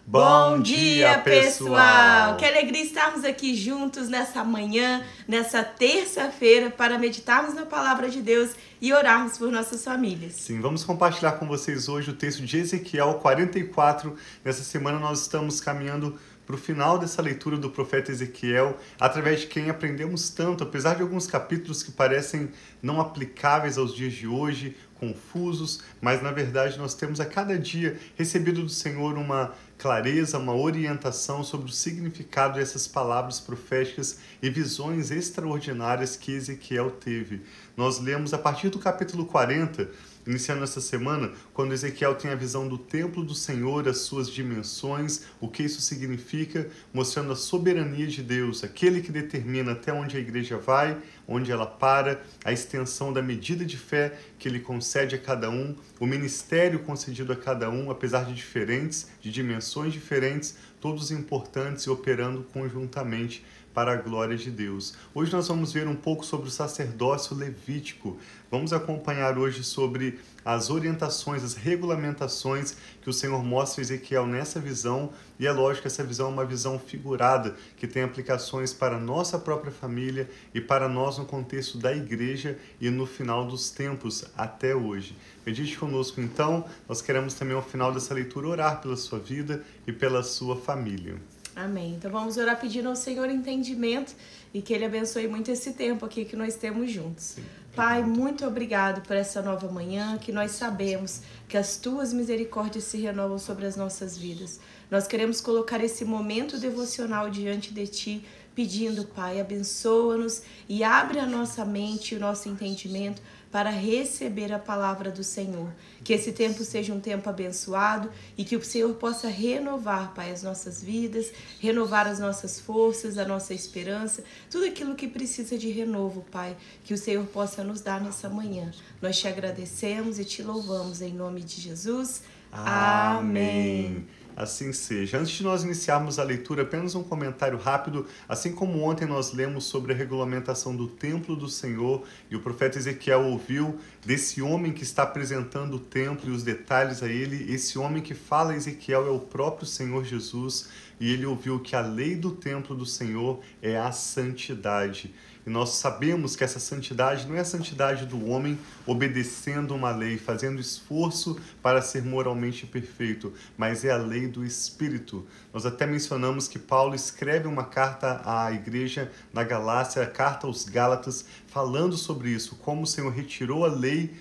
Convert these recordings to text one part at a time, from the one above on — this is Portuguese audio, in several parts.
Bom dia, pessoal! Que alegria estarmos aqui juntos nessa manhã, nessa terça-feira, para meditarmos na Palavra de Deus e orarmos por nossas famílias. Sim, vamos compartilhar com vocês hoje o texto de Ezequiel 44. Nessa semana nós estamos caminhando para o final dessa leitura do profeta Ezequiel, através de quem aprendemos tanto, apesar de alguns capítulos que parecem não aplicáveis aos dias de hoje, confusos, mas na verdade nós temos a cada dia recebido do Senhor uma clareza, uma orientação sobre o significado dessas palavras proféticas e visões extraordinárias que Ezequiel teve. Nós lemos a partir do capítulo 40, iniciando essa semana, quando Ezequiel tem a visão do templo do Senhor, as suas dimensões, o que isso significa, mostrando a soberania de Deus, aquele que determina até onde a igreja vai, onde ela para, a extensão da medida de fé que ele concede a cada um, o ministério concedido a cada um, apesar de diferentes, de dimensões diferentes, todos importantes e operando conjuntamente para a glória de Deus. Hoje nós vamos ver um pouco sobre o sacerdócio levítico. Vamos acompanhar hoje sobre as orientações, as regulamentações que o Senhor mostra a Ezequiel nessa visão. E é lógico que essa visão é uma visão figurada, que tem aplicações para a nossa própria família e para nós no contexto da igreja e no final dos tempos até hoje. Medite conosco então, nós queremos também ao final dessa leitura orar pela sua vida e pela sua família. Amém. Então vamos orar pedindo ao Senhor entendimento e que Ele abençoe muito esse tempo aqui que nós temos juntos. Sim. Pai, muito obrigado por essa nova manhã, que nós sabemos que as Tuas misericórdias se renovam sobre as nossas vidas. Nós queremos colocar esse momento devocional diante de Ti, pedindo, Pai, abençoa-nos e abre a nossa mente e o nosso entendimento para receber a palavra do Senhor. Que esse tempo seja um tempo abençoado e que o Senhor possa renovar, Pai, as nossas vidas, renovar as nossas forças, a nossa esperança, tudo aquilo que precisa de renovo, Pai, que o Senhor possa nos dar nessa manhã. Nós te agradecemos e te louvamos em nome de Jesus. Amém. Assim seja. Antes de nós iniciarmos a leitura, apenas um comentário rápido. Assim como ontem nós lemos sobre a regulamentação do templo do Senhor e o profeta Ezequiel ouviu desse homem que está apresentando o templo e os detalhes a ele, esse homem que fala a Ezequiel é o próprio Senhor Jesus, e ele ouviu que a lei do templo do Senhor é a santidade. E nós sabemos que essa santidade não é a santidade do homem obedecendo uma lei, fazendo esforço para ser moralmente perfeito, mas é a lei do Espírito. Nós até mencionamos que Paulo escreve uma carta à igreja na Galácia, a carta aos Gálatas, falando sobre isso, como o Senhor retirou a lei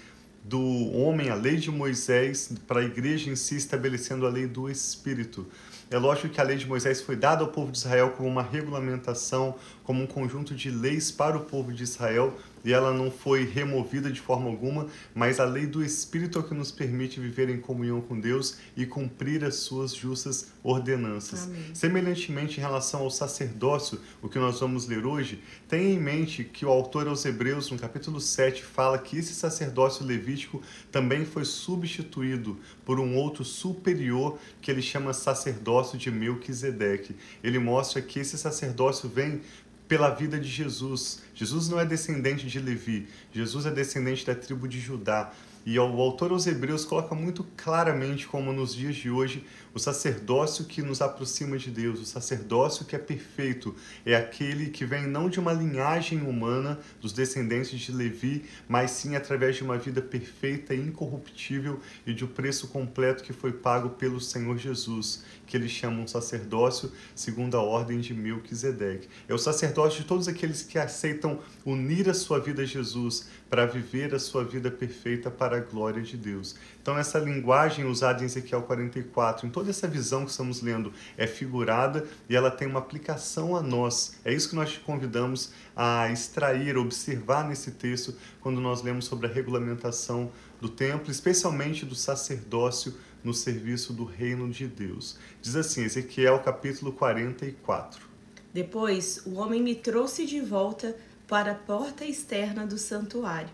do homem, a lei de Moisés, para a igreja em si, estabelecendo a lei do Espírito. É lógico que a lei de Moisés foi dada ao povo de Israel como uma regulamentação, como um conjunto de leis para o povo de Israel, e ela não foi removida de forma alguma, mas a lei do Espírito é o que nos permite viver em comunhão com Deus e cumprir as suas justas ordenanças. Amém. Semelhantemente, em relação ao sacerdócio, o que nós vamos ler hoje, tenha em mente que o autor aos Hebreus, no capítulo 7, fala que esse sacerdócio levítico também foi substituído por um outro superior, que ele chama sacerdócio de Melquisedeque. Ele mostra que esse sacerdócio vem pela vida de Jesus. Jesus não é descendente de Levi, Jesus é descendente da tribo de Judá. E o autor aos Hebreus coloca muito claramente como nos dias de hoje o sacerdócio que nos aproxima de Deus, o sacerdócio que é perfeito, é aquele que vem não de uma linhagem humana dos descendentes de Levi, mas sim através de uma vida perfeita e incorruptível e de um preço completo que foi pago pelo Senhor Jesus, que eles chamam sacerdócio segundo a ordem de Melquisedeque. É o sacerdócio de todos aqueles que aceitam unir a sua vida a Jesus para viver a sua vida perfeita para a glória de Deus. Então essa linguagem usada em Ezequiel 44, em toda essa visão que estamos lendo, é figurada e ela tem uma aplicação a nós. É isso que nós te convidamos a extrair, observar nesse texto quando nós lemos sobre a regulamentação do templo, especialmente do sacerdócio no serviço do reino de Deus. Diz assim, Ezequiel capítulo 44. Depois o homem me trouxe de volta para a porta externa do santuário,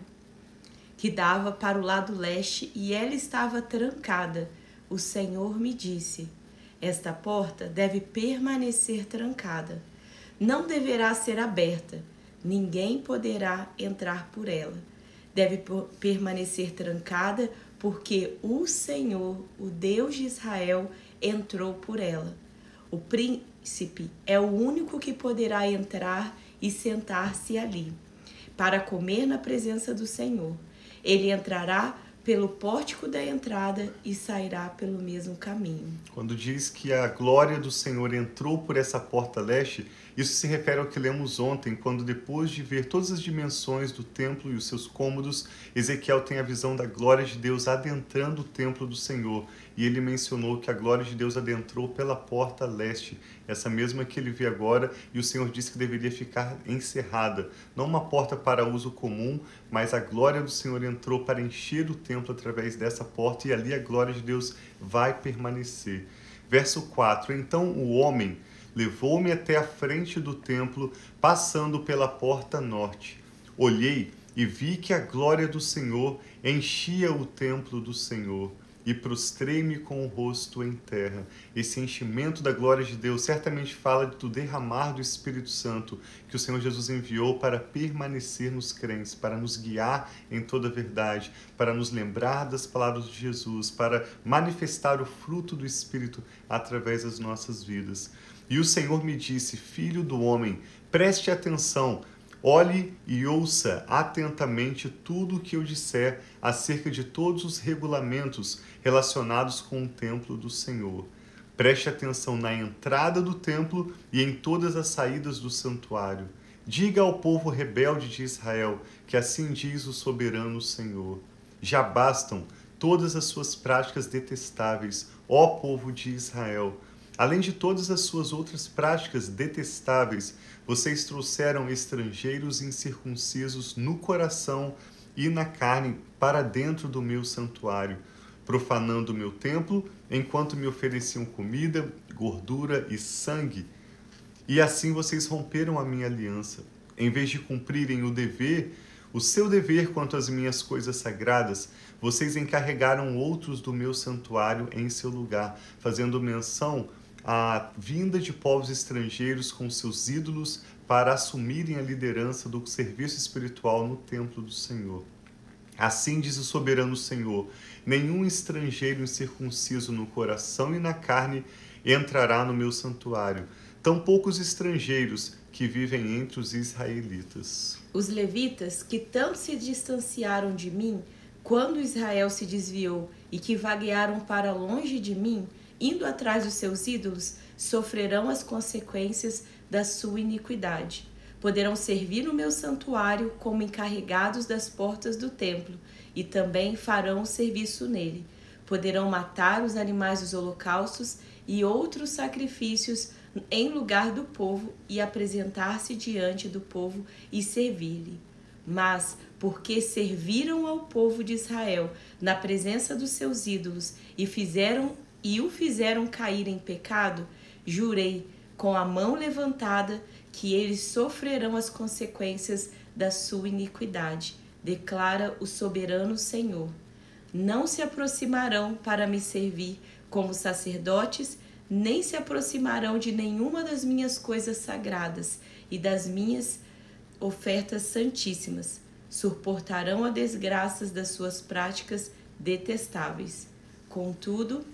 que dava para o lado leste, e ela estava trancada. O Senhor me disse: esta porta deve permanecer trancada. Não deverá ser aberta. Ninguém poderá entrar por ela. Deve permanecer trancada, porque o Senhor, o Deus de Israel, entrou por ela. O príncipe é o único que poderá entrar e sentar-se ali, para comer na presença do Senhor. Ele entrará pelo pórtico da entrada e sairá pelo mesmo caminho. Quando diz que a glória do Senhor entrou por essa porta leste, isso se refere ao que lemos ontem, quando depois de ver todas as dimensões do templo e os seus cômodos, Ezequiel tem a visão da glória de Deus adentrando o templo do Senhor. E ele mencionou que a glória de Deus adentrou pela porta leste, essa mesma que ele vê agora, e o Senhor disse que deveria ficar encerrada. Não uma porta para uso comum, mas a glória do Senhor entrou para encher o templo através dessa porta, e ali a glória de Deus vai permanecer. Verso 4, então o homem levou-me até a frente do templo, passando pela porta norte. Olhei e vi que a glória do Senhor enchia o templo do Senhor, e prostrei-me com o rosto em terra. Esse enchimento da glória de Deus certamente fala do derramar do Espírito Santo que o Senhor Jesus enviou para permanecer nos crentes, para nos guiar em toda a verdade, para nos lembrar das palavras de Jesus, para manifestar o fruto do Espírito através das nossas vidas. E o Senhor me disse: filho do homem, preste atenção, olhe e ouça atentamente tudo o que eu disser acerca de todos os regulamentos relacionados com o templo do Senhor. Preste atenção na entrada do templo e em todas as saídas do santuário. Diga ao povo rebelde de Israel que assim diz o soberano Senhor: já bastam todas as suas práticas detestáveis, ó povo de Israel. Além de todas as suas outras práticas detestáveis, vocês trouxeram estrangeiros incircuncisos no coração e na carne para dentro do meu santuário, profanando o meu templo, enquanto me ofereciam comida, gordura e sangue. E assim vocês romperam a minha aliança. Em vez de cumprirem o seu dever quanto às minhas coisas sagradas, vocês encarregaram outros do meu santuário em seu lugar, fazendo menção a vinda de povos estrangeiros com seus ídolos para assumirem a liderança do serviço espiritual no templo do Senhor. Assim diz o soberano Senhor: nenhum estrangeiro incircunciso no coração e na carne entrará no meu santuário, tampouco os estrangeiros que vivem entre os israelitas. Os levitas, que tanto se distanciaram de mim, quando Israel se desviou e que vaguearam para longe de mim, indo atrás dos seus ídolos, sofrerão as consequências da sua iniquidade. Poderão servir no meu santuário como encarregados das portas do templo, e também farão serviço nele. Poderão matar os animais dos holocaustos e outros sacrifícios em lugar do povo e apresentar-se diante do povo e servir-lhe. Mas, porque serviram ao povo de Israel na presença dos seus ídolos e o fizeram cair em pecado, jurei com a mão levantada que eles sofrerão as consequências da sua iniquidade, declara o soberano Senhor. Não se aproximarão para me servir como sacerdotes, nem se aproximarão de nenhuma das minhas coisas sagradas e das minhas ofertas santíssimas. Suportarão as desgraças das suas práticas detestáveis. Contudo,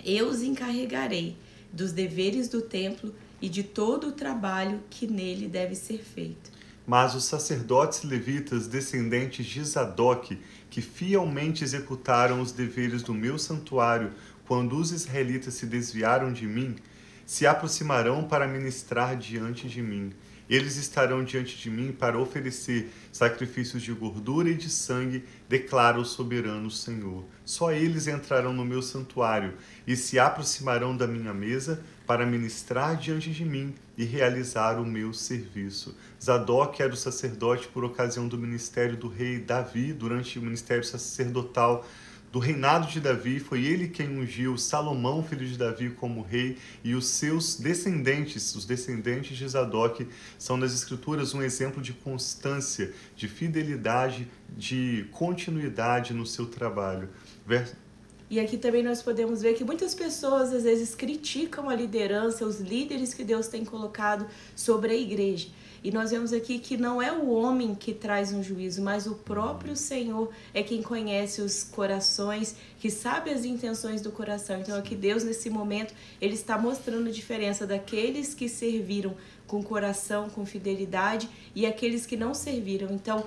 eu os encarregarei dos deveres do templo e de todo o trabalho que nele deve ser feito. Mas os sacerdotes levitas, descendentes de Zadoque, que fielmente executaram os deveres do meu santuário quando os israelitas se desviaram de mim, se aproximarão para ministrar diante de mim. Eles estarão diante de mim para oferecer sacrifícios de gordura e de sangue, declara o soberano Senhor. Só eles entrarão no meu santuário e se aproximarão da minha mesa para ministrar diante de mim e realizar o meu serviço. Zadoque era o sacerdote por ocasião do ministério do rei Davi, durante o ministério sacerdotal do reinado de Davi. Foi ele quem ungiu Salomão, filho de Davi, como rei, e os seus descendentes, os descendentes de Zadoque, são nas Escrituras um exemplo de constância, de fidelidade, de continuidade no seu trabalho. E aqui também nós podemos ver que muitas pessoas às vezes criticam a liderança, os líderes que Deus tem colocado sobre a igreja. E nós vemos aqui que não é o homem que traz um juízo, mas o próprio Senhor é quem conhece os corações, que sabe as intenções do coração. Então aqui Deus, nesse momento, Ele está mostrando a diferença daqueles que serviram com coração, com fidelidade, e aqueles que não serviram. Então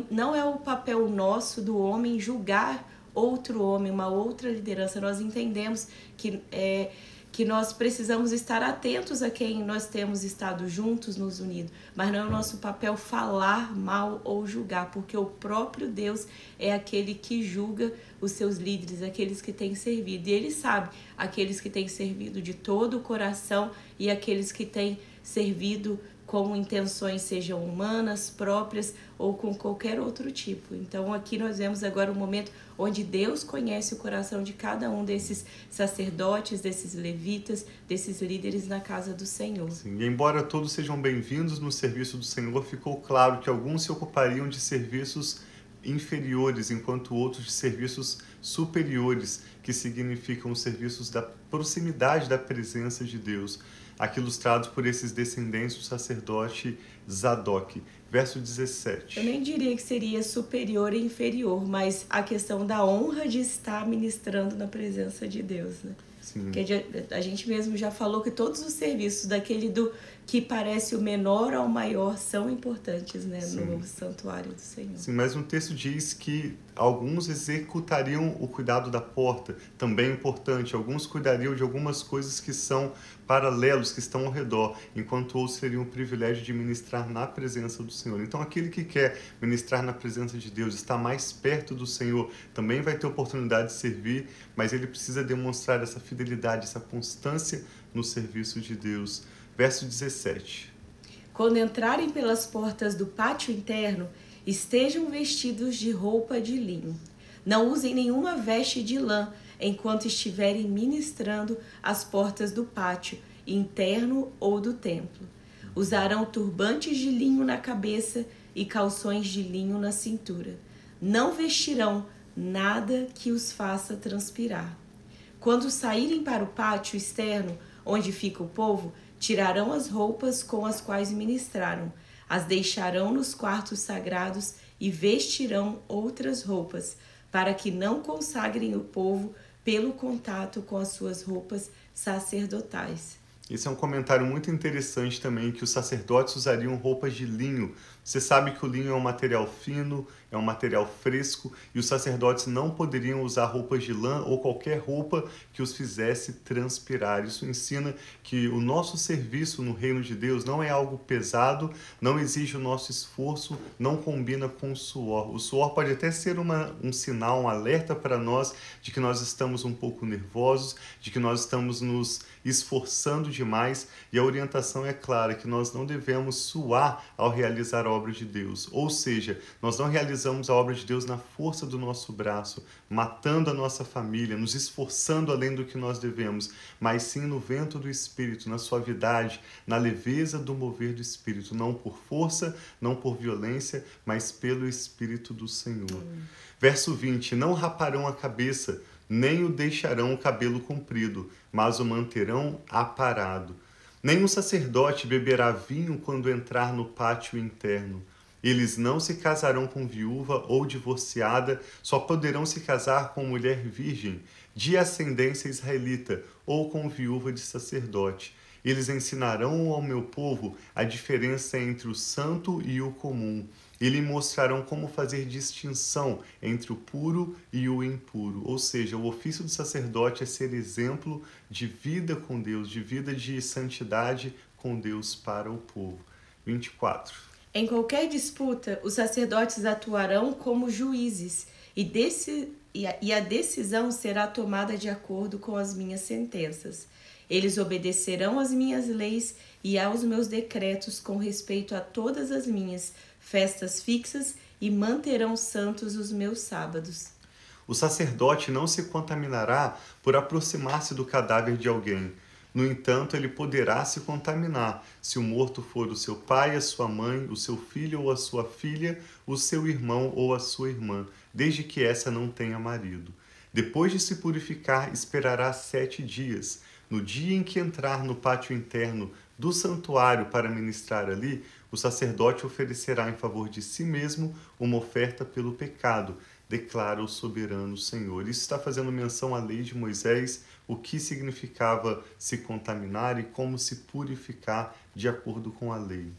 não é o papel nosso do homem julgar outro homem, uma outra liderança. Nós entendemos que nós precisamos estar atentos a quem nós temos estado juntos, nos unidos, mas não é o nosso papel falar mal ou julgar, porque o próprio Deus é aquele que julga os seus líderes, aqueles que têm servido, e Ele sabe aqueles que têm servido de todo o coração e aqueles que têm servido com intenções sejam humanas, próprias ou com qualquer outro tipo. Então aqui nós vemos agora um momento onde Deus conhece o coração de cada um desses sacerdotes, desses levitas, desses líderes na casa do Senhor. Sim, e embora todos sejam bem-vindos no serviço do Senhor, ficou claro que alguns se ocupariam de serviços inferiores, enquanto outros de serviços superiores, que significam os serviços da proximidade da presença de Deus, aqui ilustrados por esses descendentes do sacerdote Zadok. Verso 17. Eu nem diria que seria superior e inferior, mas a questão da honra de estar ministrando na presença de Deus, né? Sim. Porque a gente mesmo já falou que todos os serviços, daquele do que parece o menor ao maior, são importantes, né, no santuário do Senhor. Sim, mas no texto diz que alguns executariam o cuidado da porta, também é importante. Alguns cuidariam de algumas coisas que são paralelos, que estão ao redor, enquanto outros teriam o privilégio de ministrar na presença do Senhor. Então, aquele que quer ministrar na presença de Deus, estar mais perto do Senhor, também vai ter oportunidade de servir, mas ele precisa demonstrar essa fidelidade, essa constância no serviço de Deus. Verso 17. Quando entrarem pelas portas do pátio interno, estejam vestidos de roupa de linho. Não usem nenhuma veste de lã enquanto estiverem ministrando às portas do pátio interno ou do templo. Usarão turbantes de linho na cabeça e calções de linho na cintura. Não vestirão nada que os faça transpirar. Quando saírem para o pátio externo, onde fica o povo, tirarão as roupas com as quais ministraram, as deixarão nos quartos sagrados e vestirão outras roupas, para que não consagrem o povo pelo contato com as suas roupas sacerdotais. Esse é um comentário muito interessante também, que os sacerdotes usariam roupas de linho. Você sabe que o linho é um material fino, é um material fresco, e os sacerdotes não poderiam usar roupas de lã ou qualquer roupa que os fizesse transpirar. Isso ensina que o nosso serviço no reino de Deus não é algo pesado, não exige o nosso esforço, não combina com o suor. O suor pode até ser um sinal, um alerta para nós de que nós estamos um pouco nervosos, de que nós estamos nos esforçando demais, e a orientação é clara, que nós não devemos suar ao realizar a obra de Deus. Ou seja, nós não realizamos a obra de Deus na força do nosso braço, matando a nossa família, nos esforçando além do que nós devemos, mas sim no vento do Espírito, na suavidade, na leveza do mover do Espírito, não por força, não por violência, mas pelo Espírito do Senhor. Verso 20, não raparão a cabeça, nem o deixarão o cabelo comprido, mas o manterão aparado. Nem o sacerdote beberá vinho quando entrar no pátio interno. Eles não se casarão com viúva ou divorciada, só poderão se casar com mulher virgem, de ascendência israelita, ou com viúva de sacerdote. Eles ensinarão ao meu povo a diferença entre o santo e o comum. E lhe mostrarão como fazer distinção entre o puro e o impuro. Ou seja, o ofício do sacerdote é ser exemplo de vida com Deus, de vida de santidade com Deus para o povo. 24. Em qualquer disputa, os sacerdotes atuarão como juízes, e a decisão será tomada de acordo com as minhas sentenças. Eles obedecerão às minhas leis e aos meus decretos com respeito a todas as minhas festas fixas e manterão santos os meus sábados. O sacerdote não se contaminará por aproximar-se do cadáver de alguém. No entanto, ele poderá se contaminar se o morto for o seu pai, a sua mãe, o seu filho ou a sua filha, o seu irmão ou a sua irmã, desde que essa não tenha marido. Depois de se purificar, esperará 7 dias. No dia em que entrar no pátio interno do santuário para ministrar ali, o sacerdote oferecerá em favor de si mesmo uma oferta pelo pecado, declara o soberano Senhor. Isso está fazendo menção à lei de Moisés, o que significava se contaminar e como se purificar de acordo com a lei.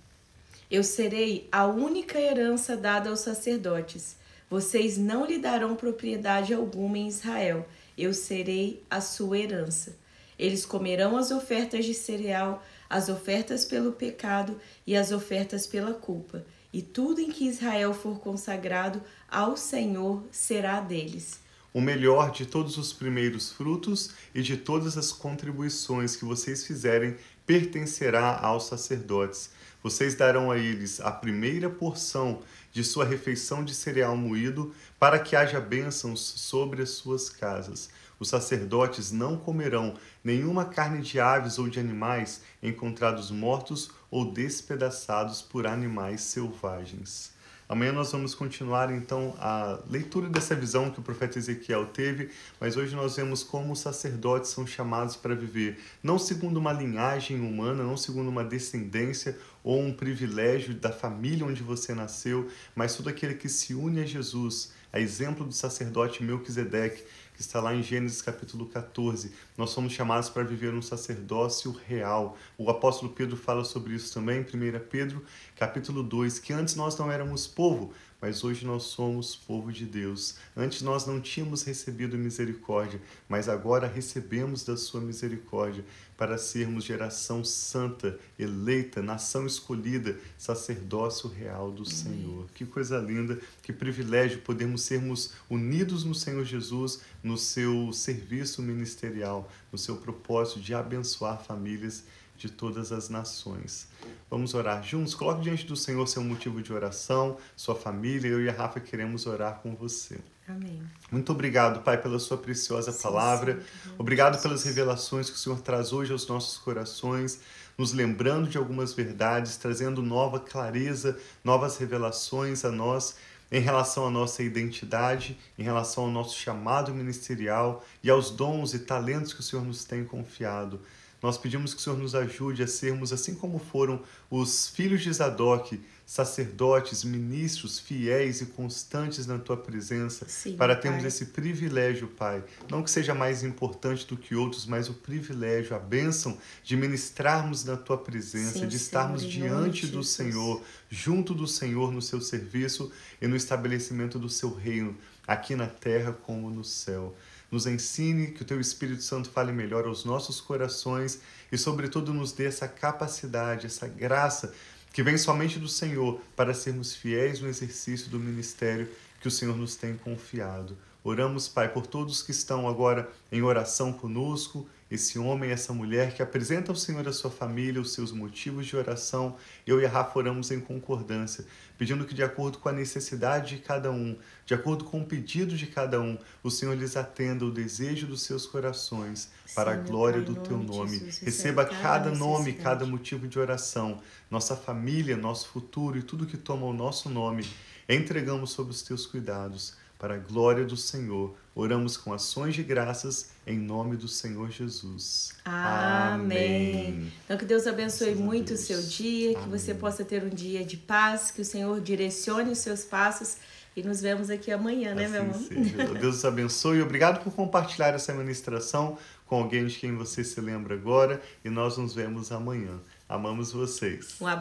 Eu serei a única herança dada aos sacerdotes. Vocês não lhe darão propriedade alguma em Israel. Eu serei a sua herança. Eles comerão as ofertas de cereal, as ofertas pelo pecado e as ofertas pela culpa. E tudo em que Israel for consagrado ao Senhor será deles. O melhor de todos os primeiros frutos e de todas as contribuições que vocês fizerem pertencerá aos sacerdotes. Vocês darão a eles a primeira porção de sua refeição de cereal moído, para que haja bênçãos sobre as suas casas. Os sacerdotes não comerão nenhuma carne de aves ou de animais encontrados mortos ou despedaçados por animais selvagens. Amanhã nós vamos continuar então a leitura dessa visão que o profeta Ezequiel teve, mas hoje nós vemos como os sacerdotes são chamados para viver, não segundo uma linhagem humana, não segundo uma descendência ou um privilégio da família onde você nasceu, mas todo aquele que se une a Jesus, a exemplo do sacerdote Melquisedeque, que está lá em Gênesis capítulo 14. Nós somos chamados para viver um sacerdócio real. O apóstolo Pedro fala sobre isso também, em 1 Pedro capítulo 2, que antes nós não éramos povo, mas hoje nós somos povo de Deus. Antes nós não tínhamos recebido misericórdia, mas agora recebemos da sua misericórdia para sermos geração santa, eleita, nação escolhida, sacerdócio real do Senhor. Que coisa linda, que privilégio podermos sermos unidos no Senhor Jesus, no seu serviço ministerial, no seu propósito de abençoar famílias de todas as nações. Vamos orar juntos? Coloque diante do Senhor seu motivo de oração, sua família. Eu e a Rafa queremos orar com você. Amém. Muito obrigado, Pai, pela sua preciosa palavra. Obrigado pelas revelações que o Senhor traz hoje aos nossos corações, nos lembrando de algumas verdades, trazendo nova clareza, novas revelações a nós em relação à nossa identidade, em relação ao nosso chamado ministerial e aos dons e talentos que o Senhor nos tem confiado. Nós pedimos que o Senhor nos ajude a sermos, assim como foram os filhos de Zadok, sacerdotes, ministros, fiéis e constantes na Tua presença, Sim, para termos Pai. esse privilégio, Pai. Não que seja mais importante do que outros, mas o privilégio, a bênção de ministrarmos na Tua presença, Sim, de estarmos Senhor, em diante nome de do Jesus. Senhor, junto do Senhor no seu serviço e no estabelecimento do seu reino, aqui na terra como no céu. Nos ensine, que o Teu Espírito Santo fale melhor aos nossos corações e, sobretudo, nos dê essa capacidade, essa graça que vem somente do Senhor para sermos fiéis no exercício do ministério que o Senhor nos tem confiado. Oramos, Pai, por todos que estão agora em oração conosco, esse homem, essa mulher que apresenta ao Senhor a sua família, os seus motivos de oração. Eu e a Rafa oramos em concordância, pedindo que, de acordo com a necessidade de cada um, de acordo com o pedido de cada um, o Senhor lhes atenda o desejo dos seus corações, para a glória do Teu nome. Receba cada nome, cada motivo de oração, nossa família, nosso futuro e tudo que toma o nosso nome, entregamos sob os Teus cuidados. Para a glória do Senhor, oramos com ações de graças em nome do Senhor Jesus. Amém. Então, que Deus abençoe Graças a muito o Deus. seu dia, que Amém. você possa ter um dia de paz, que o Senhor direcione os seus passos e nos vemos aqui amanhã, né, meu amor? Assim seja. Deus os abençoe. Obrigado por compartilhar essa ministração com alguém de quem você se lembra agora e nós nos vemos amanhã. Amamos vocês. Um abraço.